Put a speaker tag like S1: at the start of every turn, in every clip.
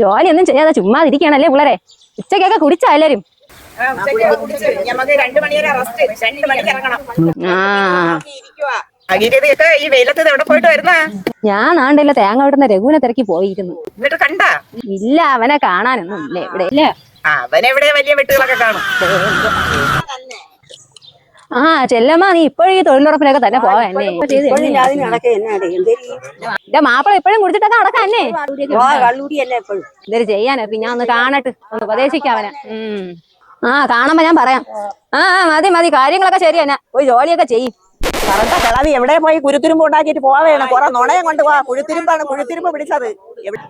S1: ജോലിയൊന്നും ചെയ്യാതെ ചുമ്മാതിരിക്കണല്ലേ പിള്ളേരെ. ഉച്ചക്കൊക്കെ കുടിച്ചാ എല്ലാരും.
S2: ഈ വെയിലത്ത് എവിടെ പോയിട്ട് വരുന്ന?
S1: ഞാൻ നാണ്ടില്ല തേങ്ങ വിടുന്ന രഘുവിനെ തിരക്കി പോയിരുന്നു.
S2: എന്നിട്ട് കണ്ടാ?
S1: ഇല്ല, അവനെ കാണാനൊന്നും ഇല്ല ഇവിടെ. ഇല്ല,
S2: അവനെവിടെ വലിയ വെട്ടുകളൊക്കെ കാണും.
S1: ആ ചെല്ലമ്മ, നീ ഇപ്പോഴും ഈ തൊഴിലുറപ്പിനൊക്കെ തന്നെ പോവാ എന്നെ. എന്റെ മാപ്പിള ഇപ്പോഴും കുടിച്ചിട്ടൊക്കെ നടക്കാന്നെ. എന്തൊരു ചെയ്യാനൊക്കെ ഞാൻ ഒന്ന് കാണട്ടെ, ഒന്ന് ഉപദേശിക്കാം അവനെ. കാണുമ്പോ ഞാൻ പറയാം. മതി മതി, കാര്യങ്ങളൊക്കെ ശരി തന്നെ. പോയി ജോലിയൊക്കെ ചെയ്യും.
S2: പറഞ്ഞ കിളവി എവിടെ പോയി കുരുത്തുരുമ്പ് ഉണ്ടാക്കിട്ട് പോവേണം. കുറെ നുണയം കൊണ്ട് പോവാ. കുഴുത്തിരുമ്പ് പിടിച്ചത്.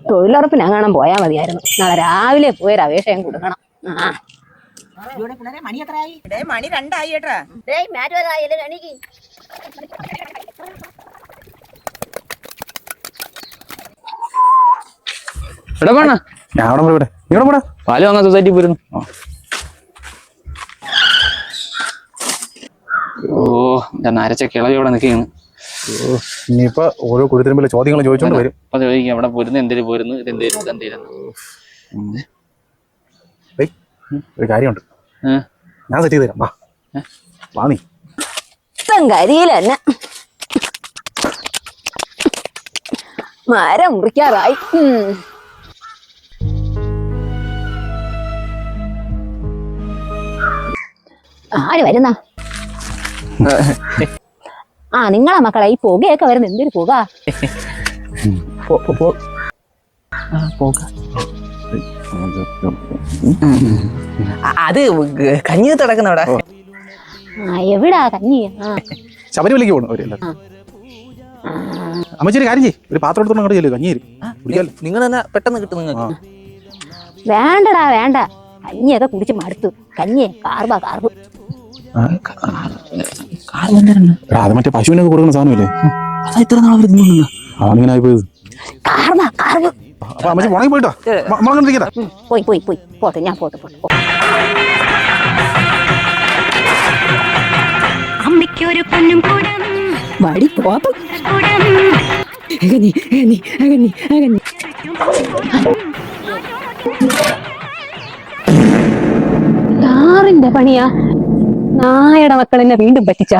S1: തൊഴിലുറപ്പിനെങ്ങാനും പോയാ മതിയായിരുന്നു. നാളെ രാവിലെ പോയൊരു അപേക്ഷയും കൊടുക്കണം.
S2: മണി എത്രയായി? മണി 2 ആയി കേട്ടാ.
S3: പാല് വാങ്ങാൻ സൊസൈറ്റി പോയിരുന്നു. നരച്ച കിളവിയോടെ നിൽക്കുകയാണ്.
S4: ഇനിയിപ്പോ ഓരോ കുരുത്തിരുമ്പിലെ ചോദ്യങ്ങൾ ചോദിച്ചോണ്ട് വരും.
S3: അപ്പൊ ചോദിക്കാം എവിടെ പോരുന്നു, എന്തിനു പോരുന്നു, ഇതെന്തേലും.
S4: ഒരു കാര്യമുണ്ട്, ഞാൻ സെറ്റ് ചെയ്ത് തരാം. വാ നീ
S1: കരിയില തന്നെ മരം മുറിക്കാറായി. ആര് വരുന്ന? നിങ്ങളെ മക്കളെ ഈ പുകയൊക്കെ വരുന്ന എന്തൊരു പുക.
S2: അത് കഞ്ഞി തുടക്കുന്നവിടെ.
S1: എവിടാ കഞ്ഞി?
S4: ശബരിമലയ്ക്ക് പോകണം അവര്. അമ്മച്ചൊരു കാര്യം ചെയ്യ്, ഒരു പാത്രം എടുത്തോണ്ട് അങ്ങോട്ട് ചെല്ലു, കഞ്ഞി തരും.
S2: നിങ്ങൾ തന്നെ പെട്ടെന്ന് കിട്ടും നിങ്ങൾക്ക്.
S1: വേണ്ടടാ വേണ്ട, കഞ്ഞിയൊക്കെ കുടിച്ച് മടുത്തു. കഞ്ഞി കാർബ്.
S4: അത് മറ്റേ പശുവിനൊക്കെ കൊടുക്കുന്ന സാധനമല്ലേ?
S3: അതാ ഇത്ര നാളെ
S4: അങ്ങനെ ആയിപ്പോയത്.
S1: കാർബ്.
S4: അപ്പൊ അമ്മച്ചി ഉണങ്ങി പോയിട്ടോ.
S1: പോയി പോട്ടെ, ഞാൻ പോട്ടെ.
S5: അമ്മയ്ക്കൊരു പൊന്നും കൂടം
S1: വടി പോപ്പം. ാറിന്റെ പണിയാ. നായയുടെ മക്കൾ എന്നെ വീണ്ടും പറ്റിച്ചാ.